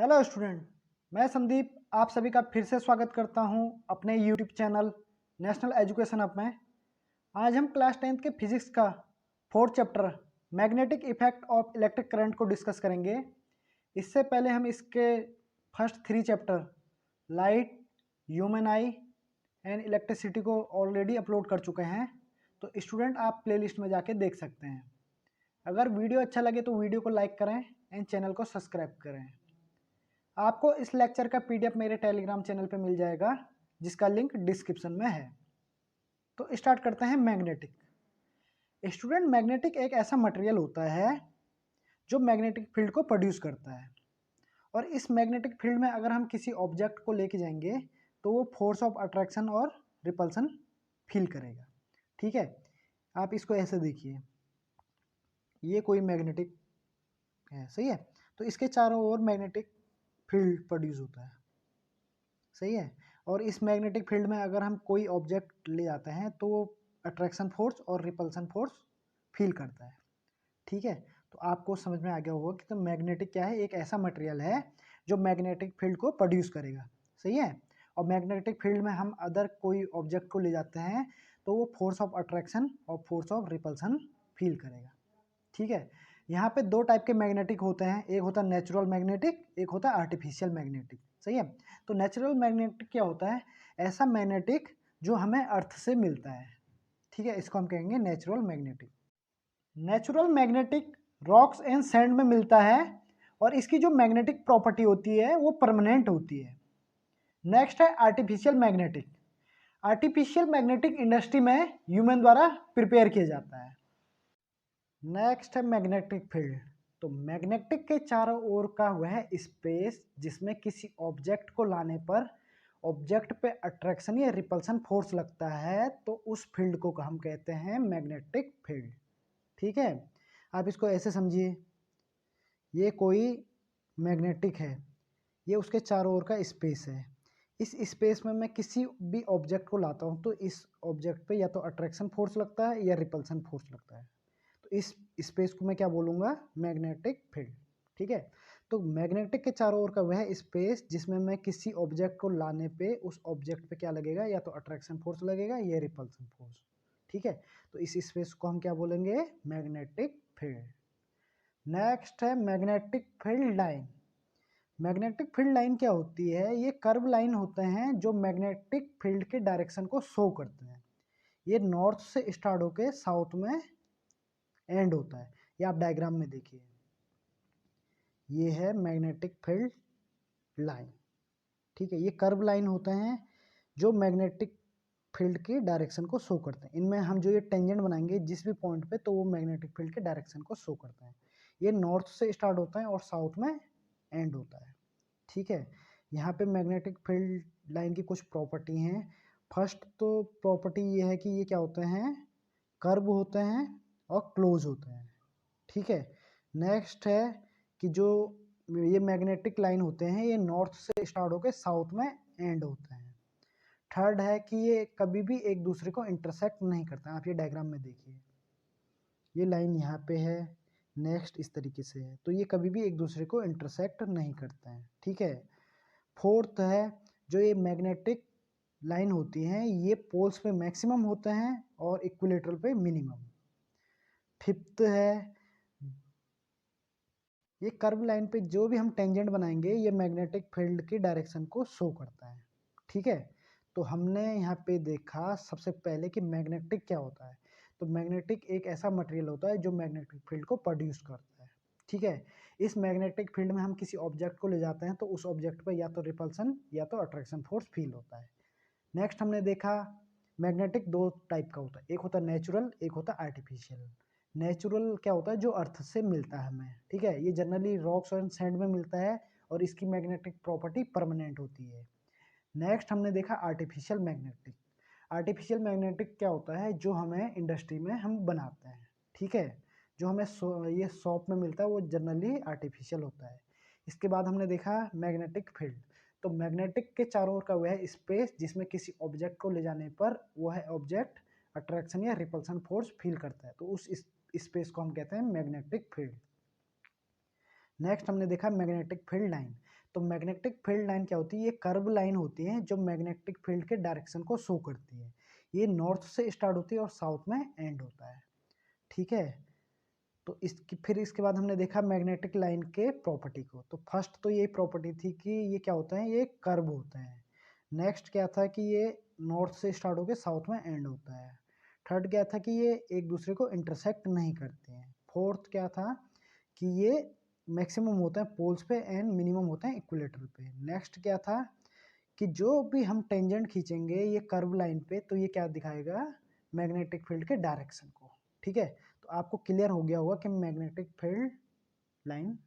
Hello student. मैं संदीप आप सभी का फिर से स्वागत करता हूं अपने YouTube channel national education up में। आज हम क्लास 10th के फिजिक्स का fourth chapter magnetic effect of electric current को डिस्कस करेंगे। इससे पहले हम इसके first 3 chapter light, human I and electricity को ऑलरेडी अपलोड कर चुके हैं, तो स्टूडेंट आप प्लेलिस्ट में जाके देख सकते हैं। अगर वीडियो अच्छा लगे तो वीडियो को लाइक करें एंड चैनल को सब्सक्राइब करें। आपको इस लेक्चर का पीडीएफ मेरे टेलीग्राम चैनल पे मिल जाएगा, जिसका लिंक डिस्क्रिप्शन में है। तो स्टार्ट करते हैं मैग्नेटिक। स्टूडेंट, मैग्नेटिक एक ऐसा मटेरियल होता है जो मैग्नेटिक फील्ड को प्रोड्यूस करता है, और इस मैग्नेटिक फील्ड में अगर हम किसी ऑब्जेक्ट को लेके जाएंगे तो वो फोर्स ऑफ अट्रैक्शन और रिपल्सन फील करेगा। ठीक है, आप इसको ऐसे देखिए, ये कोई मैग्नेटिक है, सही है। तो इसके चारों ओर मैग्नेटिक फील्ड प्रोड्यूस होता है, सही है। और इस मैग्नेटिक फील्ड में अगर हम कोई ऑब्जेक्ट ले जाते हैं तो वो अट्रैक्शन फोर्स और रिपल्सन फोर्स फील करता है। ठीक है, तो आपको समझ में आ गया होगा कि तो मैग्नेटिक क्या है, एक ऐसा मटेरियल है जो मैग्नेटिक फील्ड को प्रोड्यूस करेगा, सही है। और मैग्नेटिक फील्ड में हम अदर कोई ऑब्जेक्ट को ले जाते हैं तो वो फोर्स ऑफ अट्रैक्शन और फोर्स ऑफ रिपल्सन फील करेगा। ठीक है, यहाँ पे दो टाइप के मैग्नेटिक होते हैं, एक होता है नेचुरल मैग्नेटिक, एक होता है आर्टिफिशियल मैग्नेटिक, सही है। तो नेचुरल मैग्नेटिक क्या होता है? ऐसा मैग्नेटिक जो हमें अर्थ से मिलता है। ठीक है, इसको हम कहेंगे natural magnetic. Natural magnetic rocks and sand में मिलता है और इसकी जो मैग्नेटिक प्रॉपर्टी होती है वो परमानेंट होती है। नेक्स्ट है artificial magnetic. Artificial magnetic industry में ह्यूमन द्वारा प्रिपेयर किया जाता है। नेक्स्ट है मैग्नेटिक फील्ड। तो मैग्नेटिक के चारों ओर का वह स्पेस जिसमें किसी ऑब्जेक्ट को लाने पर ऑब्जेक्ट पे अट्रैक्शन या रिपल्सन फोर्स लगता है, तो उस फील्ड को हम कहते हैं मैग्नेटिक फील्ड। ठीक है, आप इसको ऐसे समझिए, ये कोई मैग्नेटिक है, ये उसके चारों ओर का स्पेस है। इस स्पेस में मैं किसी भी ऑब्जेक्ट को लाता हूँ तो इस ऑब्जेक्ट पे या तो अट्रैक्शन फोर्स लगता है या रिपल्सन फोर्स लगता है। तो इस स्पेस को मैं क्या बोलूँगा? Magnetic field. ठीक है, तो मैग्नेटिक के चारों ओर का वह स्पेस जिसमें मैं किसी ऑब्जेक्ट को लाने पे उस ऑब्जेक्ट पे क्या लगेगा? या तो अट्रैक्शन फोर्स लगेगा या रिपल्सन फोर्स। ठीक है, तो इस स्पेस को हम क्या बोलेंगे? Magnetic field. नेक्स्ट है magnetic field line. Magnetic field line क्या होती है? ये कर्व लाइन होते हैं जो मैग्नेटिक फील्ड के डायरेक्शन को शो करते हैं। ये नॉर्थ से स्टार्ट होके साउथ में एंड होता है। ये आप डायग्राम में देखिए, ये है मैग्नेटिक फील्ड लाइन। ठीक है, ये कर्व लाइन होते हैं जो मैग्नेटिक फील्ड के डायरेक्शन को शो करते हैं। इनमें हम जो ये टेंजेंट बनाएंगे जिस भी पॉइंट पे, तो वो मैग्नेटिक फील्ड के डायरेक्शन को शो करते हैं। ये नॉर्थ से स्टार्ट होता है और साउथ में एंड होता है। ठीक है, यहाँ पे मैग्नेटिक फील्ड लाइन की कुछ प्रॉपर्टी हैं। फर्स्ट तो प्रॉपर्टी ये है कि ये क्या होते हैं? कर्व होते हैं और क्लोज होते हैं। ठीक है, नेक्स्ट है कि जो ये मैग्नेटिक लाइन होते हैं ये नॉर्थ से स्टार्ट होकर साउथ में एंड होते हैं। थर्ड है कि ये कभी भी एक दूसरे को इंटरसेक्ट नहीं करते हैं। आप ये डायग्राम में देखिए, ये लाइन यहाँ पे है, नेक्स्ट इस तरीके से है, तो ये कभी भी एक दूसरे को इंटरसेक्ट नहीं करते हैं। ठीक है, फोर्थ है जो ये मैग्नेटिक लाइन होती हैं ये पोल्स पे मैक्सिमम होते हैं और इक्विलेटरल पे मिनिमम। फिफ्थ है ये कर्व लाइन पे जो भी हम टेंजेंट बनाएंगे ये मैग्नेटिक फील्ड की डायरेक्शन को शो करता है। ठीक है, तो हमने यहाँ पे देखा सबसे पहले कि मैग्नेटिक क्या होता है। तो मैग्नेटिक एक ऐसा मटेरियल होता है जो मैग्नेटिक फील्ड को प्रोड्यूस करता है। ठीक है, इस मैग्नेटिक फील्ड में हम किसी ऑब्जेक्ट को ले जाते हैं तो उस ऑब्जेक्ट पर या तो रिपल्सन या तो अट्रैक्शन फोर्स फील होता है। नेक्स्ट हमने देखा मैग्नेटिक दो टाइप का होता है, एक होता है नेचुरल, एक होता है आर्टिफिशियल। नेचुरल क्या होता है? जो अर्थ से मिलता है हमें। ठीक है, ये जनरली रॉक्स और सैंड में मिलता है और इसकी मैग्नेटिक प्रॉपर्टी परमानेंट होती है। नेक्स्ट हमने देखा आर्टिफिशियल मैग्नेटिक। आर्टिफिशियल मैग्नेटिक क्या होता है? जो हमें इंडस्ट्री में हम बनाते हैं। ठीक है, जो हमें ये शॉप में मिलता है वो जनरली आर्टिफिशियल होता है। इसके बाद हमने देखा मैग्नेटिक फील्ड। तो मैग्नेटिक के चारों ओर का वह स्पेस जिसमें किसी ऑब्जेक्ट को ले जाने पर वह ऑब्जेक्ट अट्रैक्शन या रिपल्सन फोर्स फील करता है, तो उस स्पेस को हम कहते हैं मैग्नेटिक फील्ड। नेक्स्ट हमने देखा मैग्नेटिक फील्ड लाइन। तो मैग्नेटिक फील्ड लाइन क्या होती है? ये कर्व लाइन होती है जो मैग्नेटिक फील्ड के डायरेक्शन को शो करती है। ये नॉर्थ से स्टार्ट होती है और साउथ में एंड होता है, ठीक है। तो फिर इसके बाद हमने देखा मैग्नेटिक लाइन के प्रॉपर्टी को। तो फर्स्ट तो ये प्रॉपर्टी थी कि ये क्या होता है? ये कर्व होते हैं। नेक्स्ट क्या था कि ये नॉर्थ से स्टार्ट होकर साउथ में एंड होता है। थर्ड क्या था कि ये एक दूसरे को इंटरसेक्ट नहीं करते हैं। फोर्थ क्या था कि ये मैक्सिमम होते हैं पोल्स पे एंड मिनिमम होते हैं इक्विलेटर पे। नेक्स्ट क्या था कि जो भी हम टेंजेंट खींचेंगे ये कर्व लाइन पे तो ये क्या दिखाएगा? मैग्नेटिक फील्ड के डायरेक्शन को, ठीक है। तो आपको क्लियर हो गया होगा कि मैग्नेटिक फील्ड लाइन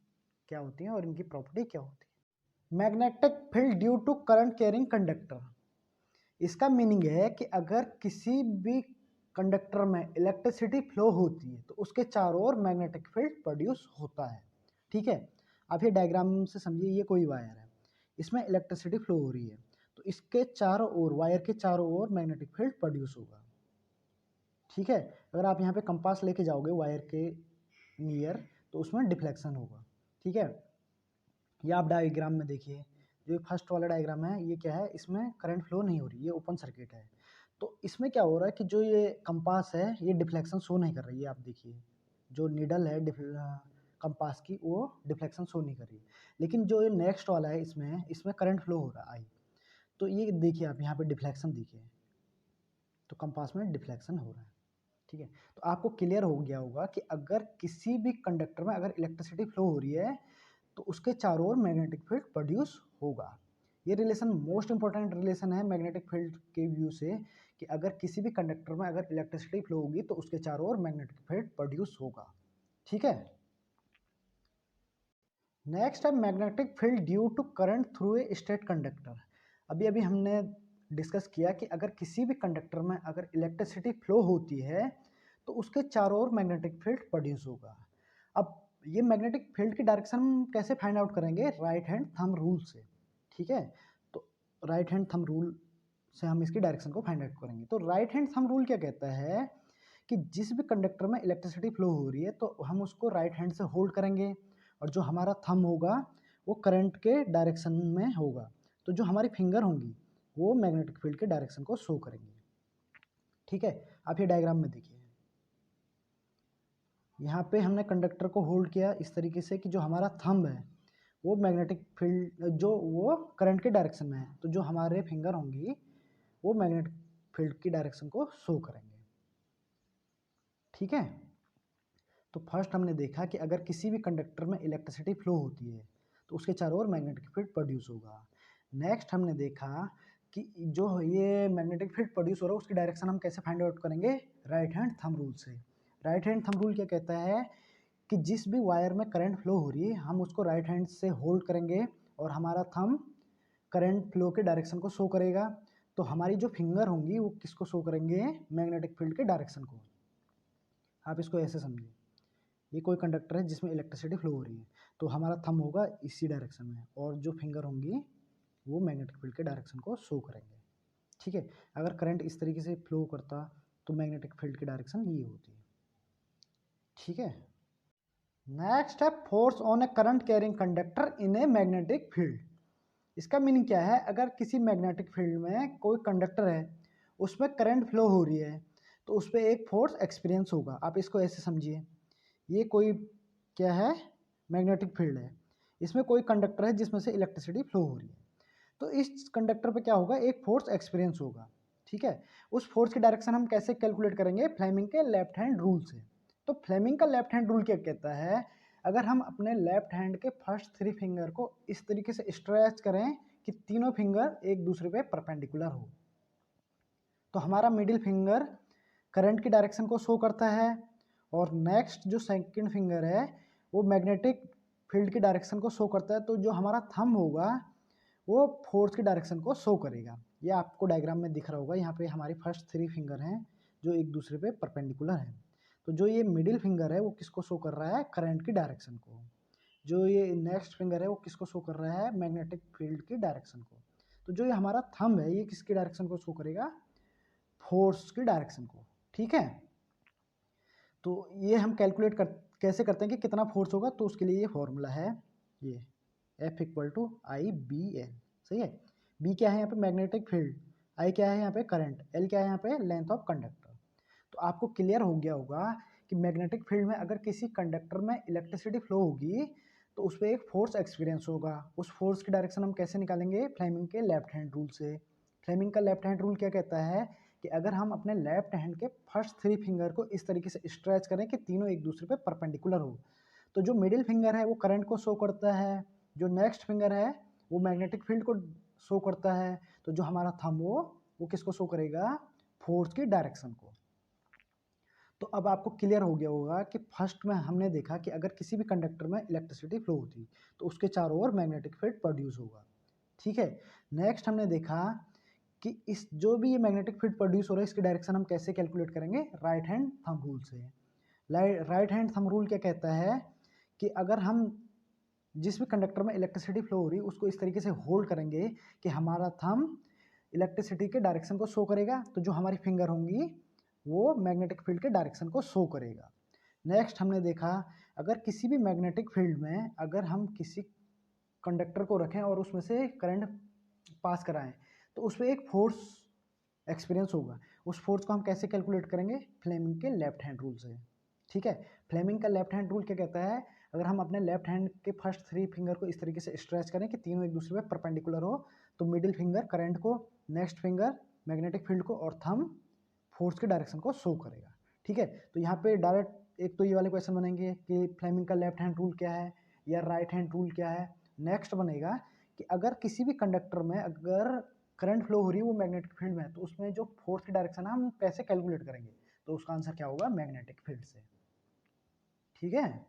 क्या होती है और इनकी प्रॉपर्टी क्या होती है। Magnetic field due to current carrying conductor, इसका मीनिंग है कि अगर किसी भी कंडक्टर में इलेक्ट्रिसिटी फ्लो होती है तो उसके चारों ओर मैग्नेटिक फील्ड प्रोड्यूस होता है, ठीक है। आप ये डायग्राम से समझिए, ये कोई वायर है, इसमें इलेक्ट्रिसिटी फ्लो हो रही है तो इसके चारों ओर, वायर के चारों ओर मैग्नेटिक फील्ड प्रोड्यूस होगा, ठीक है। अगर आप यहाँ पे कंपास लेके जाओगे वायर के नियर तो उसमें डिफ्लेक्शन होगा, ठीक है। ये आप डायग्राम में देखिए, जो फर्स्ट वाला डायग्राम है ये क्या है? इसमें करंट फ्लो नहीं हो रही, ये ओपन सर्किट है। तो इसमें क्या हो रहा है कि जो ये कंपास है ये डिफ्लेक्शन शो नहीं कर रही है। आप देखिए जो नीडल है कंपास की वो डिफ्लेक्शन शो नहीं कर रही है। लेकिन जो ये नेक्स्ट वाला है इसमें करंट फ्लो हो रहा है। तो ये देखिए आप यहाँ पे डिफ्लेक्शन देखिए, तो कंपास में डिफ्लेक्शन हो रहा है, ठीक है। तो आपको क्लियर हो गया होगा कि अगर किसी भी कंडक्टर में अगर इलेक्ट्रिसिटी फ्लो हो रही है तो उसके चारों ओर मैग्नेटिक फील्ड प्रोड्यूस होगा। ये रिलेशन मोस्ट इंपॉर्टेंट रिलेशन है मैग्नेटिक फील्ड के व्यू से, कि अगर किसी भी कंडक्टर में अगर इलेक्ट्रिसिटी फ्लो होगी तो उसके चारों ओर मैग्नेटिक फील्ड प्रोड्यूस होगा, ठीक है। नेक्स्ट है magnetic field due to current through a straight conductor. अभी अभी हमने डिस्कस किया कि अगर किसी भी कंडक्टर में अगर इलेक्ट्रिसिटी फ्लो होती है तो उसके चारों ओर मैग्नेटिक फील्ड प्रोड्यूस होगा। अब ये मैग्नेटिक फील्ड की डायरेक्शन हम कैसे फाइंड आउट करेंगे? राइट हैंड थंब रूल से, ठीक है। तो राइट हैंड थंब रूल से हम इसकी डायरेक्शन को फाइंड आउट करेंगे। तो राइट हैंड थंब रूल क्या कहता है कि जिस भी कंडक्टर में इलेक्ट्रिसिटी फ्लो हो रही है तो हम उसको राइट हैंड से होल्ड करेंगे और जो हमारा थंब होगा वो करंट के डायरेक्शन में होगा। तो जो हमारी फिंगर होंगी वो मैग्नेटिक फील्ड के डायरेक्शन को शो करेंगे, ठीक है। आप ये डायग्राम में देखिए, यहाँ पे हमने कंडक्टर को होल्ड किया इस तरीके से कि जो हमारा थंब है वो मैग्नेटिक फील्ड जो वो करंट के डायरेक्शन में है, तो जो हमारे फिंगर होंगी वो मैग्नेटिक फील्ड की डायरेक्शन को शो करेंगे, ठीक है। तो फर्स्ट हमने देखा कि अगर किसी भी कंडक्टर में इलेक्ट्रिसिटी फ्लो होती है तो उसके चारों ओर मैग्नेटिक फील्ड प्रोड्यूस होगा। नेक्स्ट हमने देखा कि जो ये मैग्नेटिक फील्ड प्रोड्यूस हो रहा है उसकी डायरेक्शन हम कैसे फाइंड आउट करेंगे? राइट हैंड थंब रूल से। राइट हैंड थंब रूल क्या कहता है कि जिस भी वायर में करंट फ्लो हो रही है हम उसको राइट हैंड से होल्ड करेंगे और हमारा थंब करंट फ्लो के डायरेक्शन को शो करेगा। तो हमारी जो फिंगर होंगी वो किसको शो करेंगे? मैग्नेटिक फील्ड के डायरेक्शन को। आप इसको ऐसे समझिए, ये कोई कंडक्टर है जिसमें इलेक्ट्रिसिटी फ्लो हो रही है तो हमारा थंब होगा इसी डायरेक्शन में और जो फिंगर होंगी वो मैग्नेटिक फील्ड के डायरेक्शन को शो करेंगे, ठीक है। अगर करंट इस तरीके से फ्लो करता तो मैग्नेटिक फील्ड की डायरेक्शन ये होती, ठीक है। नेक्स्ट है force on A current carrying conductor in a magnetic field. इसका मीनिंग क्या है? अगर किसी मैग्नेटिक फील्ड में कोई कंडक्टर है उसमें करंट फ्लो हो रही है तो उस पर एक फोर्स एक्सपीरियंस होगा। आप इसको ऐसे समझिए, ये कोई क्या है? मैग्नेटिक फील्ड है, इसमें कोई कंडक्टर है जिसमें से इलेक्ट्रिसिटी फ्लो हो रही है तो इस कंडक्टर पे क्या होगा? एक फोर्स एक्सपीरियंस होगा, ठीक है। उस फोर्स की डायरेक्शन हम कैसे कैलकुलेट करेंगे? फ्लेमिंग के लेफ्ट हैंड रूल से। तो फ्लेमिंग का लेफ्ट हैंड रूल क्या कहता है? अगर हम अपने लेफ्ट हैंड के फर्स्ट 3 फिंगर को इस तरीके से स्ट्रेच करें कि तीनों फिंगर एक दूसरे पे परपेंडिकुलर हो तो हमारा मिडिल फिंगर करंट की डायरेक्शन को शो करता है और नेक्स्ट जो सेकंड फिंगर है वो मैग्नेटिक फील्ड की डायरेक्शन को शो करता है। तो जो हमारा थंब होगा वो फोर्स की डायरेक्शन को शो करेगा। ये आपको डायग्राम में दिख रहा होगा, यहाँ पे हमारी फर्स्ट 3 फिंगर हैं जो एक दूसरे पे परपेंडिकुलर हैं। तो जो ये मिडिल फिंगर है वो किसको शो कर रहा है? करंट की डायरेक्शन को। जो ये नेक्स्ट फिंगर है वो किसको शो कर रहा है? मैग्नेटिक फील्ड की डायरेक्शन को। तो जो ये हमारा थंब है ये किसकी डायरेक्शन को शो करेगा? फोर्स की डायरेक्शन को, ठीक है। तो ये हम कैलकुलेट कैसे करते हैं कि कितना फोर्स होगा? तो उसके लिए ये फॉर्मूला है ये, F equal to I B L. सही है। बी क्या है यहाँ पे मैग्नेटिक फील्ड, आई क्या है यहाँ पे करंट, एल क्या है यहाँ पे लेंथ ऑफ कंडक्टर। तो आपको क्लियर हो गया होगा कि मैग्नेटिक फील्ड में अगर किसी कंडक्टर में इलेक्ट्रिसिटी फ्लो होगी तो उस पर एक फोर्स एक्सपीरियंस होगा। उस फोर्स की डायरेक्शन हम कैसे निकालेंगे, फ्लेमिंग के लेफ्ट हैंड रूल से। फ्लेमिंग का लेफ्ट हैंड रूल क्या कहता है कि अगर हम अपने लेफ्ट हैंड के फर्स्ट 3 फिंगर को इस तरीके से स्ट्रेच करें कि तीनों एक दूसरे पे परपेंडिकुलर हो, तो जो मिडिल फिंगर है वो करंट को शो करता है, जो नेक्स्ट फिंगर है वो मैग्नेटिक फील्ड को शो करता है, तो जो हमारा थंब वो किसको शो करेगा, फोर्स की डायरेक्शन को। तो अब आपको क्लियर हो गया होगा कि फर्स्ट में हमने देखा कि अगर किसी भी कंडक्टर में इलेक्ट्रिसिटी फ्लो होती तो उसके चारों ओर मैग्नेटिक फील्ड प्रोड्यूस होगा। ठीक है। नेक्स्ट हमने देखा कि इस जो भी ये मैग्नेटिक फील्ड प्रोड्यूस हो रहा है इसकी डायरेक्शन हम कैसे कैलकुलेट करेंगे, राइट हैंड थंब रूल से। राइट हैंड थंब रूल क्या कहता है कि अगर हम जिस भी कंडक्टर में इलेक्ट्रिसिटी फ्लो हो रही है उसको इस तरीके से होल्ड करेंगे कि हमारा थंब इलेक्ट्रिसिटी के डायरेक्शन को शो करेगा, तो जो हमारी फिंगर होंगी वो मैग्नेटिक फील्ड के डायरेक्शन को शो करेगा। नेक्स्ट हमने देखा अगर किसी भी मैग्नेटिक फील्ड में अगर हम किसी कंडक्टर को रखें और उसमें से करंट पास कराएं तो उस पर एक फोर्स एक्सपीरियंस होगा। उस फोर्स को हम कैसे कैलकुलेट करेंगे, फ्लेमिंग के लेफ्ट हैंड रूल से। ठीक है। फ्लेमिंग का लेफ्ट हैंड रूल क्या कहता है, अगर हम अपने लेफ्ट हैंड के फर्स्ट 3 फिंगर को इस तरीके से स्ट्रेच करें कि तीनों एक दूसरे पे परपेंडिकुलर हो, तो मिडिल फिंगर करंट को, नेक्स्ट फिंगर मैग्नेटिक फील्ड को और थंब फोर्स के डायरेक्शन को शो करेगा। ठीक है। तो यहाँ पे डायरेक्ट एक तो ये वाले क्वेश्चन बनेंगे कि फ्लेमिंग का लेफ्ट हैंड रूल क्या है या राइट हैंड रूल क्या है। नेक्स्ट बनेगा कि अगर किसी भी कंडक्टर में अगर करंट फ्लो हो रही है वो मैग्नेटिक फील्ड में, तो उसमें जो फोर्स की डायरेक्शन है हम कैसे कैलकुलेट करेंगे, तो उसका आंसर क्या होगा, मैग्नेटिक फील्ड से। ठीक है।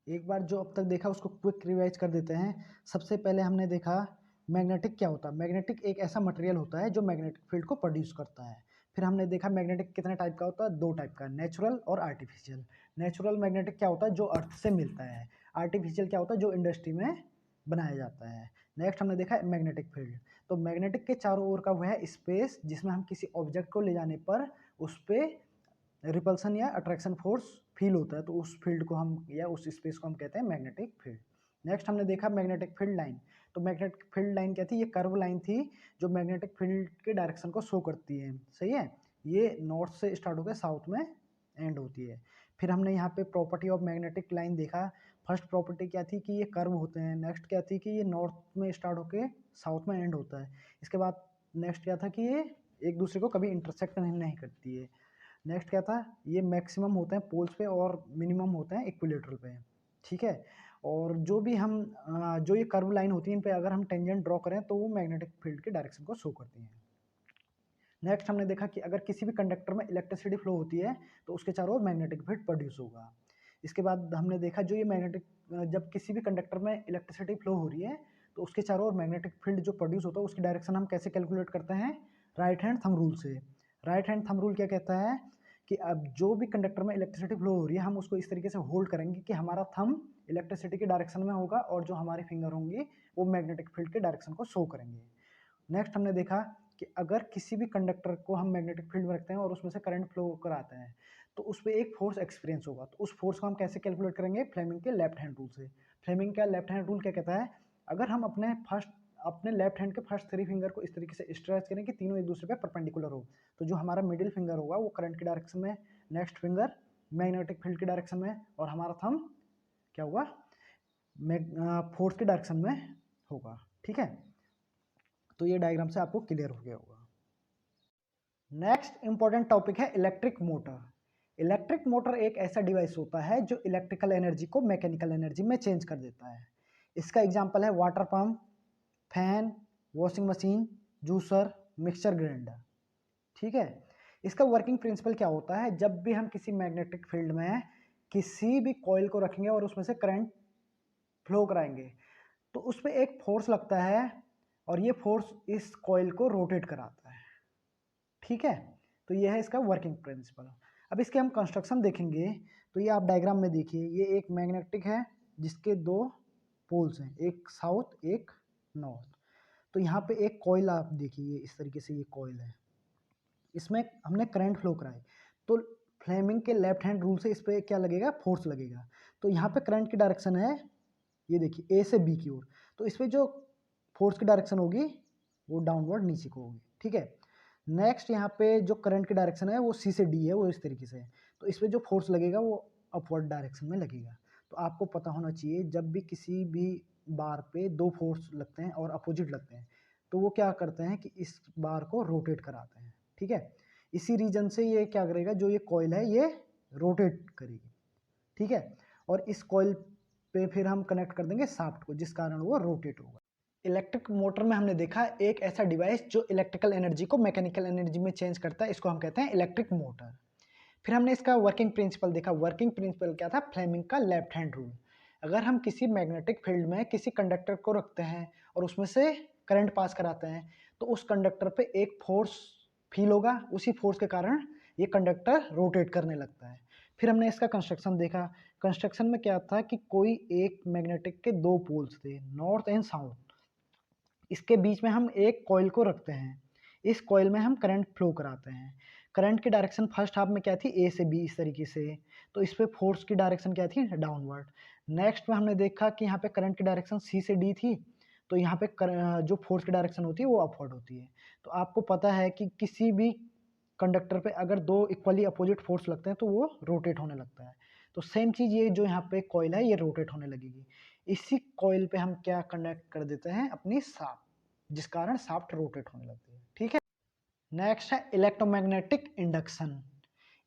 एक बार जो अब तक देखा उसको क्विक रिवाइज कर देते हैं। सबसे पहले हमने देखा मैग्नेटिक क्या होता है। मैग्नेटिक एक ऐसा मटेरियल होता है जो मैग्नेटिक फील्ड को प्रोड्यूस करता है। फिर हमने देखा मैग्नेटिक कितने टाइप का होता है, 2 टाइप का, नेचुरल और आर्टिफिशियल। नेचुरल मैग्नेटिक क्या होता है, जो अर्थ से मिलता है। आर्टिफिशियल क्या होता है, जो इंडस्ट्री में बनाया जाता है। नेक्स्ट हमने देखा मैग्नेटिक फील्ड। तो मैग्नेटिक के चारों ओर का वह स्पेस जिसमें हम किसी ऑब्जेक्ट को ले जाने पर उस पर रिपल्सन या अट्रैक्शन फोर्स फील होता है, तो उस फील्ड को हम या उस स्पेस को हम कहते हैं मैग्नेटिक फील्ड। नेक्स्ट हमने देखा मैग्नेटिक फील्ड लाइन। तो मैग्नेटिक फील्ड लाइन क्या थी, ये कर्व लाइन थी जो मैग्नेटिक फील्ड के डायरेक्शन को शो करती है। सही है। ये नॉर्थ से स्टार्ट होकर साउथ में एंड होती है। फिर हमने यहाँ पे प्रॉपर्टी ऑफ मैग्नेटिक लाइन देखा। फर्स्ट प्रॉपर्टी क्या थी कि ये कर्व होते हैं। नेक्स्ट क्या थी कि ये नॉर्थ में स्टार्ट होकर साउथ में एंड होता है। इसके बाद नेक्स्ट क्या था कि ये एक दूसरे को कभी इंटरसेक्ट नहीं करती है। नेक्स्ट क्या था, ये मैक्सिमम होते हैं पोल्स पे और मिनिमम होते हैं इक्विलेटरल पे। ठीक है। और जो भी हम जो ये कर्व लाइन होती है इन पे अगर हम टेंजेंट ड्रॉ करें तो वो मैग्नेटिक फील्ड के डायरेक्शन को शो करती हैं। नेक्स्ट हमने देखा कि अगर किसी भी कंडक्टर में इलेक्ट्रिसिटी फ्लो होती है तो उसके चारों ओर मैग्नेटिक फील्ड प्रोड्यूस होगा। इसके बाद हमने देखा जो ये मैग्नेटिक जब किसी भी कंडक्टर में इलेक्ट्रिसिटी फ्लो हो रही है तो उसके चारों ओर मैग्नेटिक फील्ड जो प्रोड्यूस होता है उसकी डायरेक्शन हम कैसे कैलकुलेट करते हैं, राइट हैंड थंब रूल से। राइट हैंड थंब रूल क्या कहता है कि अब जो भी कंडक्टर में इलेक्ट्रिसिटी फ्लो हो रही है हम उसको इस तरीके से होल्ड करेंगे कि हमारा थंब इलेक्ट्रिसिटी के डायरेक्शन में होगा और जो हमारी फिंगर होंगी वो मैग्नेटिक फील्ड के डायरेक्शन को शो करेंगे। नेक्स्ट हमने देखा कि अगर किसी भी कंडक्टर को हम मैग्नेटिक फील्ड में रखते हैं और उसमें से करंट फ्लो कराते हैं तो उस पर एक फोर्स एक्सपीरियंस होगा, तो उस फोर्स को हम कैसे कैलकुलेट करेंगे, फ्लेमिंग के लेफ्ट हैंड रूल से। फ्लेमिंग का लेफ्ट हैंड रूल क्या कहता है, अगर हम अपने लेफ्ट हैंड के फर्स्ट 3 फिंगर को इस तरीके से स्ट्रेच करें कि तीनों एक दूसरे पे परपेंडिकुलर हो, तो जो हमारा मिडिल फिंगर होगा वो करंट की डायरेक्शन में, नेक्स्ट फिंगर मैग्नेटिक फील्ड की डायरेक्शन में और हमारा थंब क्या होगा, फोर्स की डायरेक्शन में होगा। ठीक है। तो ये डायग्राम से आपको क्लियर हो गया होगा। नेक्स्ट इंपॉर्टेंट टॉपिक है इलेक्ट्रिक मोटर। इलेक्ट्रिक मोटर एक ऐसा डिवाइस होता है जो इलेक्ट्रिकल एनर्जी को मैकेनिकल एनर्जी में चेंज कर देता है। इसका एग्जांपल है water pump, fan, washing machine, juicer, mixture grinder. ठीक है। इसका वर्किंग प्रिंसिपल क्या होता है, जब भी हम किसी मैग्नेटिक फील्ड में किसी भी कॉइल को रखेंगे और उसमें से करंट फ्लो कराएंगे तो उस पर एक फोर्स लगता है और ये फोर्स इस कॉइल को रोटेट कराता है। ठीक है। तो ये है इसका वर्किंग प्रिंसिपल। अब इसके हम कंस्ट्रक्शन देखेंगे तो ये आप डायग्राम में देखिए, ये एक मैग्नेटिक है जिसके 2 पोल्स हैं, एक साउथ एक नॉर्थ। तो यहाँ पे एक कॉइल आप देखिए, इस तरीके से ये कॉइल है, इसमें हमने करंट फ्लो कराए तो फ्लेमिंग के लेफ्ट हैंड रूल से इस पर क्या लगेगा, फोर्स लगेगा। तो यहाँ पे करंट की डायरेक्शन है, ये देखिए ए से बी की ओर, तो इसमें जो फोर्स की डायरेक्शन होगी वो डाउनवर्ड नीचे को होगी, ठीक है। नेक्स्ट यहाँ पे जो करंट की डायरेक्शन है वो सी से डी है, वो इस तरीके से है। तो इसमें जो फोर्स लगेगा वो अपवर्ड डायरेक्शन में लगेगा। तो आपको पता होना चाहिए जब भी किसी भी बार पे दो फोर्स लगते हैं और अपोजिट लगते हैं तो वो क्या करते हैं कि इस बार को रोटेट कराते हैं, ठीक है। इसी रीजन से ये क्या करेगा, जो ये कॉइल है ये रोटेट करेगी, ठीक है। और इस कॉइल पे फिर हम कनेक्ट कर देंगे शाफ्ट को, जिस कारण वो रोटेट होगा। इलेक्ट्रिक मोटर में हमने देखा एक ऐसा डिवाइस जो इलेक्ट्रिकल एनर्जी को मैकेनिकल एनर्जी में चेंज करता है, इसको हम कहते हैं इलेक्ट्रिक मोटर। फिर हमने इसका वर्किंग प्रिंसिपल देखा। वर्किंग प्रिंसिपल क्या था, फ्लेमिंग का लेफ्ट हैंड रूल। अगर हम किसी मैग्नेटिक फील्ड में किसी कंडक्टर को रखते हैं और उसमें से करंट पास कराते हैं तो उस कंडक्टर पे एक फोर्स फील होगा, उसी फोर्स के कारण ये कंडक्टर रोटेट करने लगता है। फिर हमने इसका कंस्ट्रक्शन देखा। कंस्ट्रक्शन में क्या था कि कोई एक मैग्नेटिक के दो पोल्स थे, नॉर्थ एंड साउथ। इसके बीच में हम एक कॉइल को रखते हैं, इस कॉइल में हम करंट फ्लो कराते हैं। करंट की डायरेक्शन फर्स्ट हाफ में क्या थी, ए से बी, इस तरीके से। तो इस पे फोर्स की डायरेक्शन क्या थी, डाउनवर्ड। नेक्स्ट में हमने देखा कि यहाँ पे करंट की डायरेक्शन सी से डी थी, तो यहाँ पे जो फोर्स की डायरेक्शन होती है वो अपवर्ड होती है। तो आपको पता है कि किसी भी कंडक्टर पे अगर दो इक्वली अपोजिट फोर्स लगते हैं तो वो रोटेट होने लगता है। तो सेम चीज़ ये जो यहाँ पे कॉइल है ये रोटेट होने लगेगी। इसी कॉइल पे हम क्या कनेक्ट कर देते हैं, अपनी शाफ्ट, जिस कारण शाफ्ट रोटेट होने लगती है, ठीक है। नेक्स्ट है इलेक्ट्रोमैग्नेटिक इंडक्शन।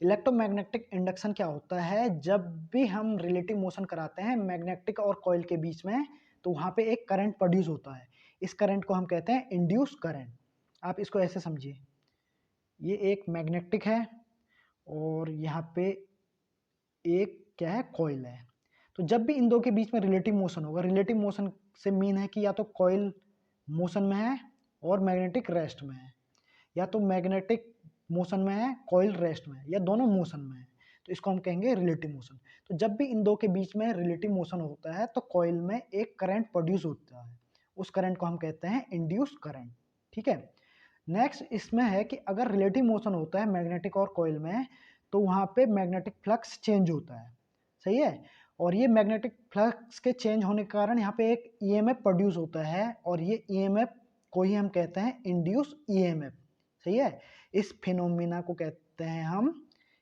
इलेक्ट्रोमैग्नेटिक इंडक्शन क्या होता है, जब भी हम रिलेटिव मोशन कराते हैं मैग्नेटिक और कॉइल के बीच में तो वहाँ पे एक करंट प्रोड्यूस होता है। इस करंट को हम कहते हैं इंड्यूस करंट। आप इसको ऐसे समझिए, ये एक मैग्नेटिक है और यहाँ पे एक क्या है, कॉइल है। तो जब भी इन दो के बीच में रिलेटिव मोशन होगा, रिलेटिव मोशन से मीन है कि या तो कॉइल मोशन में है और मैग्नेटिक रेस्ट में है, या तो मैग्नेटिक मोशन में है, कॉइल रेस्ट में है, या दोनों मोशन में है, तो इसको हम कहेंगे रिलेटिव मोशन। तो जब भी इन दो के बीच में रिलेटिव मोशन होता है तो कॉइल में एक करंट प्रोड्यूस होता है, उस करंट को हम कहते हैं इंड्यूस करंट, ठीक है। नेक्स्ट इसमें है कि अगर रिलेटिव मोशन होता है मैग्नेटिक और कॉइल में तो वहाँ पे मैग्नेटिक फ्लक्स चेंज होता है, सही है। और ये मैग्नेटिक फ्लक्स के चेंज होने के कारण यहाँ पे एक ईएमएफ प्रोड्यूस होता है और ये ईएमएफ को ही हम कहते हैं इंड्यूस ईएमएफ, सही है। इस फिनोमिना को कहते हैं हम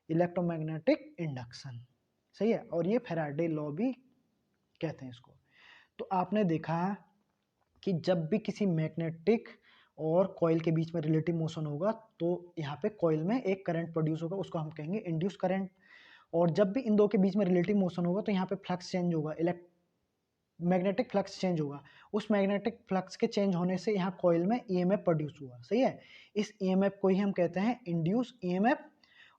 इलेक्ट्रोमैग्नेटिक इंडक्शन, सही है। और ये फैराडे लॉ भी कहते हैं इसको। तो आपने देखा कि जब भी किसी मैग्नेटिक और कॉइल के बीच में रिलेटिव मोशन होगा तो यहाँ पे कॉइल में एक करंट प्रोड्यूस होगा, उसको हम कहेंगे इंड्यूस करंट। और जब भी इन दो के बीच में रिलेटिव मोशन होगा तो यहाँ पे फ्लक्स चेंज होगा, मैग्नेटिक फ्लक्स चेंज होगा। उस मैग्नेटिक फ्लक्स के चेंज होने से यहाँ कॉइल में ईएमएफ प्रोड्यूस हुआ, सही है। इस ईएमएफ को ही हम कहते हैं इंड्यूस ईएमएफ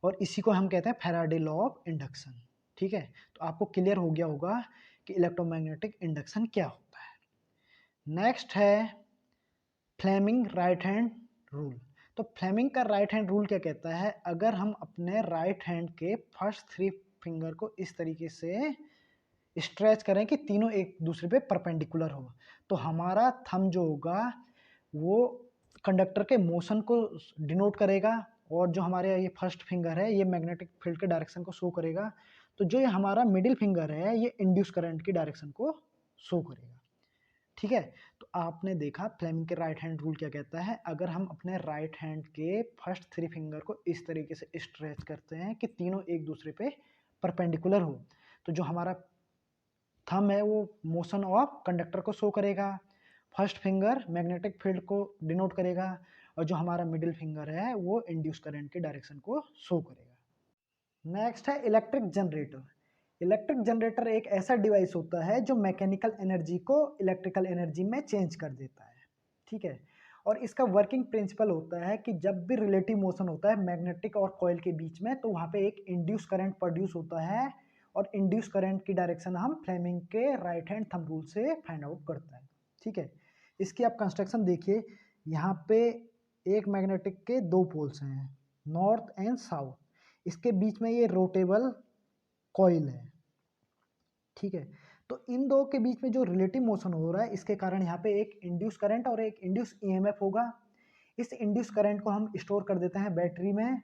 और इसी को हम कहते हैं फैराडे लॉ ऑफ इंडक्शन, ठीक है। तो आपको क्लियर हो गया होगा कि इलेक्ट्रोमैग्नेटिक इंडक्शन क्या होता है। नेक्स्ट है फ्लेमिंग राइट हैंड रूल। तो फ्लेमिंग का राइट हैंड रूल क्या कहता है, अगर हम अपने राइट हैंड के फर्स्ट 3 फिंगर को इस तरीके से स्ट्रेच करें कि तीनों एक दूसरे पे परपेंडिकुलर हो तो हमारा थंब जो होगा वो कंडक्टर के मोशन को डिनोट करेगा और जो हमारे ये फर्स्ट फिंगर है ये मैग्नेटिक फील्ड के डायरेक्शन को शो करेगा। तो जो ये हमारा मिडिल फिंगर है ये इंड्यूस करंट की डायरेक्शन को शो करेगा, ठीक है। तो आपने देखा फ्लेमिंग के राइट हैंड रूल क्या कहता है, अगर हम अपने राइट हैंड के फर्स्ट 3 फिंगर को इस तरीके से स्ट्रेच करते हैं कि तीनों एक दूसरे पे परपेंडिकुलर हो तो जो हमारा थंब है वो मोशन ऑफ कंडक्टर को शो करेगा, फर्स्ट फिंगर मैग्नेटिक फील्ड को डिनोट करेगा और जो हमारा मिडिल फिंगर है वो इंड्यूस करंट की डायरेक्शन को शो करेगा। नेक्स्ट है इलेक्ट्रिक जनरेटर। इलेक्ट्रिक जनरेटर एक ऐसा डिवाइस होता है जो मैकेनिकल एनर्जी को इलेक्ट्रिकल एनर्जी में चेंज कर देता है, ठीक है। और इसका वर्किंग प्रिंसिपल होता है कि जब भी रिलेटिव मोशन होता है मैग्नेटिक और कॉइल के बीच में तो वहाँ पे एक इंड्यूस करंट प्रोड्यूस होता है और इंड्यूस करंट की डायरेक्शन हम फ्लेमिंग के राइट हैंड थंब रूल से फाइंड आउट करते हैं, ठीक है। इसकी आप कंस्ट्रक्शन देखिए, यहाँ पे एक मैग्नेटिक के दो पोल्स हैं, नॉर्थ एंड साउथ, इसके बीच में ये रोटेबल कॉइल है, ठीक है। तो इन दो के बीच में जो रिलेटिव मोशन हो रहा है इसके कारण यहाँ पे एक इंड्यूस करंट और एक इंड्यूस ईएमएफ होगा। इस इंड्यूस करंट को हम स्टोर कर देते हैं बैटरी में,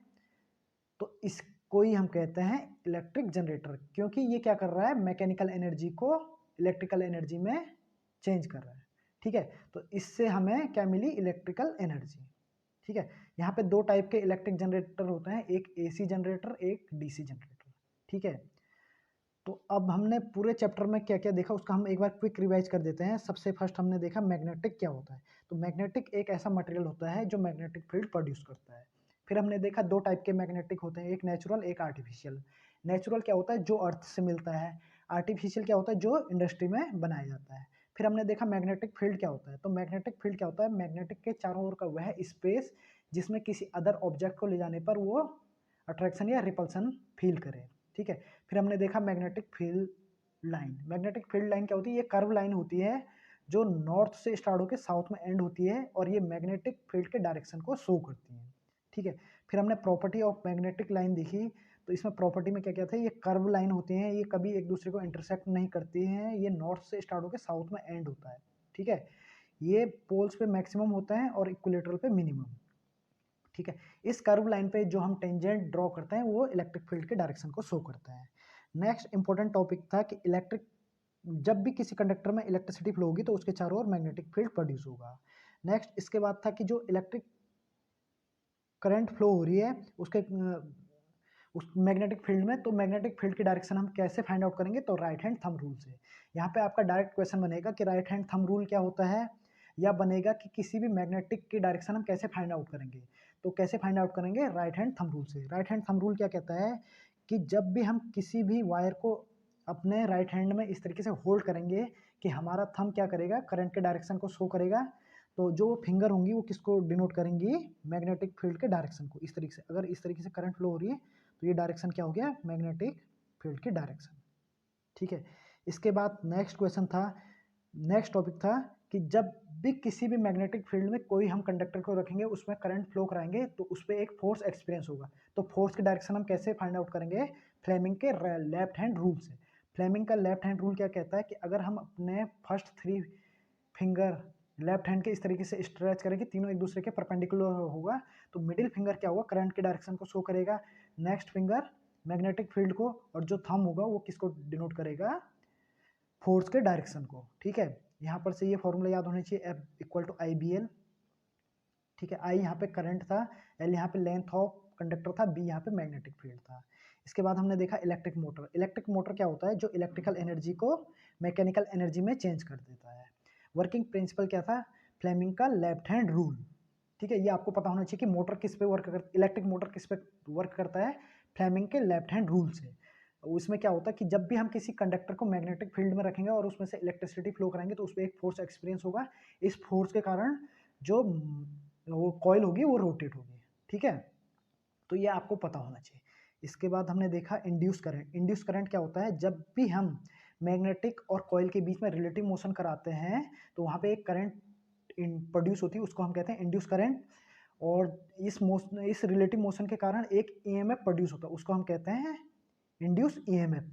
तो इसको ही हम कहते हैं इलेक्ट्रिक जनरेटर, क्योंकि ये क्या कर रहा है, मैकेनिकल एनर्जी को इलेक्ट्रिकल एनर्जी में चेंज कर रहा है। ठीक है। तो इससे हमें क्या मिली, इलेक्ट्रिकल एनर्जी। ठीक है, यहाँ पे दो टाइप के इलेक्ट्रिक जनरेटर होते हैं, एक एसी जनरेटर, एक डीसी जनरेटर। ठीक है, तो अब हमने पूरे चैप्टर में क्या क्या देखा उसका हम एक बार क्विक रिवाइज कर देते हैं। सबसे फर्स्ट हमने देखा मैग्नेटिक क्या होता है। तो मैग्नेटिक एक ऐसा मटेरियल होता है जो मैग्नेटिक फील्ड प्रोड्यूस करता है। फिर हमने देखा दो टाइप के मैग्नेटिक होते हैं, एक नेचुरल एक आर्टिफिशियल। नेचुरल क्या होता है, जो अर्थ से मिलता है। आर्टिफिशियल क्या होता है, जो इंडस्ट्री में बनाया जाता है। फिर हमने देखा मैग्नेटिक फील्ड क्या होता है। तो मैग्नेटिक फील्ड क्या होता है, मैग्नेटिक के चारों ओर का वह स्पेस जिसमें किसी अदर ऑब्जेक्ट को ले जाने पर वो अट्रैक्शन या रिपल्सन फील करे। ठीक है, फिर हमने देखा magnetic field line. Magnetic field line क्या होती है, ये कर्व लाइन होती है जो नॉर्थ से स्टार्ट होकर साउथ में एंड होती है और ये मैग्नेटिक फील्ड के डायरेक्शन को शो करती है। ठीक है, फिर हमने प्रॉपर्टी ऑफ मैग्नेटिक लाइन देखी। तो इसमें प्रॉपर्टी में क्या क्या था, ये कर्व लाइन होती हैं, ये कभी एक दूसरे को इंटरसेक्ट नहीं करती हैं, ये नॉर्थ से स्टार्ट होकर साउथ में एंड होता है। ठीक है, ये पोल्स पे मैक्सिमम होता है और इक्विलेटरल पे मिनिमम। ठीक है, इस कर्व लाइन पे जो हम टेंजेंट ड्रॉ करते हैं वो इलेक्ट्रिक फील्ड के डायरेक्शन को शो करता है। नेक्स्ट इंपॉर्टेंट टॉपिक था कि इलेक्ट्रिक, जब भी किसी कंडक्टर में इलेक्ट्रिसिटी फ्लो होगी तो उसके चारों ओर मैग्नेटिक फील्ड प्रोड्यूस होगा। नेक्स्ट इसके बाद था कि जो इलेक्ट्रिक करंट फ्लो हो रही है उसके उस मैग्नेटिक फील्ड में, तो मैग्नेटिक फील्ड की डायरेक्शन हम कैसे फाइंड आउट करेंगे, तो राइट हैंड थंब रूल से। यहाँ पे आपका डायरेक्ट क्वेश्चन बनेगा कि राइट हैंड थंब रूल क्या होता है, या बनेगा कि किसी भी मैग्नेटिक की डायरेक्शन हम कैसे फाइंड आउट करेंगे। तो कैसे फाइंड आउट करेंगे, राइट हैंड थंब रूल से। राइट हैंड थंब रूल क्या कहता है कि जब भी हम किसी भी वायर को अपने राइट हैंड में इस तरीके से होल्ड करेंगे कि हमारा थंब क्या करेगा, करंट के डायरेक्शन को शो करेगा, तो जो फिंगर होंगी वो किसको डिनोट करेंगी, मैग्नेटिक फील्ड के डायरेक्शन को। इस तरीके से अगर इस तरीके से करंट फ्लो हो रही है तो ये डायरेक्शन क्या हो गया, मैग्नेटिक फील्ड की डायरेक्शन। ठीक है, इसके बाद नेक्स्ट क्वेश्चन था, नेक्स्ट टॉपिक था कि जब भी किसी भी मैग्नेटिक फील्ड में कोई हम कंडक्टर को रखेंगे उसमें करंट फ्लो कराएंगे तो उस पर एक फोर्स एक्सपीरियंस होगा। तो फोर्स की डायरेक्शन हम कैसे फाइंड आउट करेंगे, फ्लेमिंग के लेफ्ट हैंड रूल से। फ्लेमिंग का लेफ्ट हैंड रूल क्या कहता है कि अगर हम अपने फर्स्ट 3 फिंगर लेफ्ट हैंड के इस तरीके से स्ट्रेच करेंगे, तीनों एक दूसरे के परपेंडिकुलर होगा, तो मिडिल फिंगर क्या होगा, करंट के डायरेक्शन को शो करेगा। नेक्स्ट फिंगर मैग्नेटिक फील्ड को, और जो थंब होगा वो किसको डिनोट करेगा, फोर्स के डायरेक्शन को। ठीक है, यहाँ पर से ये फॉर्मूला याद होना चाहिए, F equal to I B L. ठीक है, आई यहाँ पे करंट था, एल यहाँ पे लेंथ ऑफ कंडक्टर था, बी यहाँ पे मैग्नेटिक फील्ड था। इसके बाद हमने देखा इलेक्ट्रिक मोटर। इलेक्ट्रिक मोटर क्या होता है, जो इलेक्ट्रिकल एनर्जी को मैकेनिकल एनर्जी में चेंज कर देता है। वर्किंग प्रिंसिपल क्या था, फ्लेमिंग का लेफ्ट हैंड रूल। ठीक है, ये आपको पता होना चाहिए कि मोटर किस पे वर्क करता, इलेक्ट्रिक मोटर किस पे वर्क करता है, फ्लेमिंग के लेफ्ट हैंड रूल से। उसमें क्या होता है कि जब भी हम किसी कंडक्टर को मैग्नेटिक फील्ड में रखेंगे और उसमें से इलेक्ट्रिसिटी फ्लो कराएंगे तो उसमें एक फोर्स एक्सपीरियंस होगा। इस फोर्स के कारण जो वो कॉइल होगी वो रोटेट होगी। ठीक है, तो ये आपको पता होना चाहिए। इसके बाद हमने देखा इंड्यूस करंट। इंड्यूस करंट क्या होता है, जब भी हम मैग्नेटिक और कॉइल के बीच में रिलेटिव मोशन कराते हैं तो वहाँ पे एक करंट प्रोड्यूस होती है, उसको हम कहते हैं इंड्यूस करंट। और इस रिलेटिव मोशन के कारण एक ईएमएफ प्रोड्यूस होता है, उसको हम कहते हैं इंड्यूस ईएमएफ।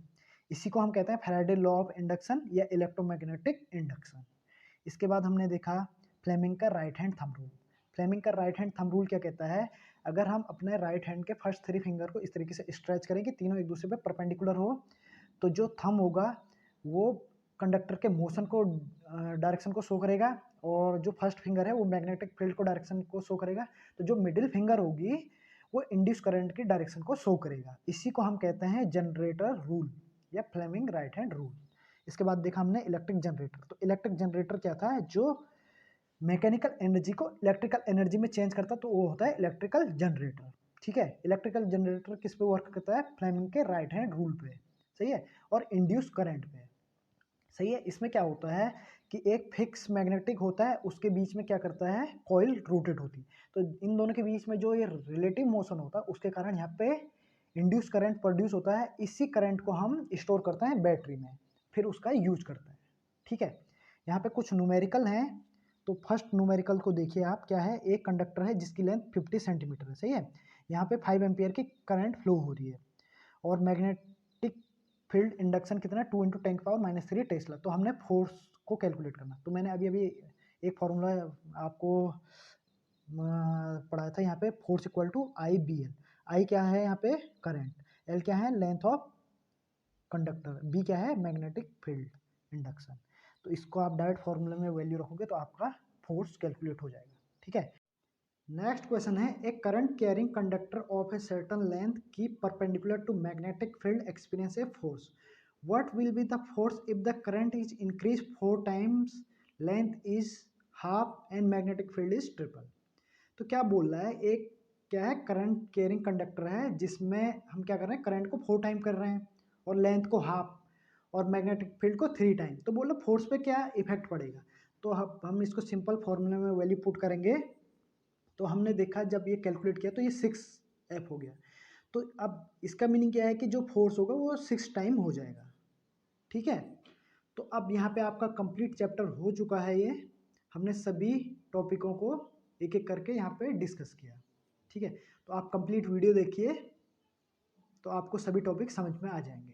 इसी को हम कहते हैं फैराडे लॉ ऑफ इंडक्शन या इलेक्ट्रोमैग्नेटिक इंडक्शन। इसके बाद हमने देखा फ्लेमिंग का right hand thumb rule. Fleming का राइट हैंड थंब रूल क्या कहता है, अगर हम अपने राइट हैंड के फर्स्ट 3 फिंगर को इस तरीके से स्ट्रेच करें कि तीनों एक दूसरे पे परपेंडिकुलर हो, तो जो थंब होगा वो कंडक्टर के मोशन को डायरेक्शन को शो करेगा, और जो फर्स्ट फिंगर है वो मैग्नेटिक फील्ड को डायरेक्शन को शो करेगा। तो जो मिडिल फिंगर होगी वो इंड्यूस करंट की डायरेक्शन को शो करेगा। इसी को हम कहते हैं जनरेटर रूल या फ्लेमिंग राइट हैंड रूल। इसके बाद देखा हमने इलेक्ट्रिक जनरेटर। तो इलेक्ट्रिक जनरेटर क्या था, जो मैकेनिकल एनर्जी को इलेक्ट्रिकल एनर्जी में चेंज करता, तो वो होता है इलेक्ट्रिकल जनरेटर। ठीक है, इलेक्ट्रिकल जनरेटर किस पे वर्क करता है, फ्लेमिंग के राइट हैंड रूल पे। सही है, और इंड्यूस करंट पे। सही है, इसमें क्या होता है कि एक फिक्स मैग्नेटिक होता है, उसके बीच में क्या करता है, कॉइल रोटेट होती है। तो इन दोनों के बीच में जो ये रिलेटिव मोशन होता है उसके कारण यहाँ पे इंड्यूस करंट प्रोड्यूस होता है। इसी करंट को हम स्टोर करते हैं बैटरी में, फिर उसका यूज करते हैं। ठीक है, यहाँ पे कुछ न्यूमेरिकल हैं। तो फर्स्ट न्यूमेरिकल को देखिए आप, क्या है, एक कंडक्टर है जिसकी लेंथ 50 सेंटीमीटर है। सही है, यहाँ पे 5 एम्पियर की करंट फ्लो हो रही है, और मैग्नेटिक फील्ड इंडक्शन कितना, 2 × 10⁻³ टेस्ला। तो हमने फोर्स को कैलकुलेट करना, तो मैंने अभी अभी एक फॉर्मूला आपको पढ़ाया था, यहाँ पे force equal to I B L. I क्या है यहाँ पे, करंट, एल क्या है, लेंथ ऑफ कंडक्टर, बी क्या है, मैग्नेटिक फील्ड इंडक्शन। तो इसको आप डायरेक्ट फॉर्मूले में वैल्यू रखोगे तो आपका फोर्स कैलकुलेट हो जाएगा। ठीक है, नेक्स्ट क्वेश्चन है, a current carrying conductor of a certain length keep perpendicular to magnetic field experience a force, what will be the force if the current is increased 4 times, length is half and magnetic field is triple। तो क्या बोल रहा है, एक क्या है current carrying conductor है जिसमें हम क्या कर रहे हैं, करंट को 4 टाइम कर रहे हैं और लेंथ को हाफ और मैग्नेटिक फील्ड को 3 टाइम। तो बोलो फोर्स पे क्या इफेक्ट पड़ेगा। तो हम इसको सिंपल फॉर्मूले में वैल्यू पुट करेंगे। तो हमने देखा जब ये कैलकुलेट किया तो ये 6F हो गया। तो अब इसका मीनिंग क्या है कि जो फोर्स होगा वो 6 टाइम हो जाएगा। ठीक है, तो अब यहाँ पे आपका कंप्लीट चैप्टर हो चुका है। ये हमने सभी टॉपिकों को एक एक करके यहाँ पे डिस्कस किया। ठीक है, तो आप कंप्लीट वीडियो देखिए तो आपको सभी टॉपिक समझ में आ जाएंगे।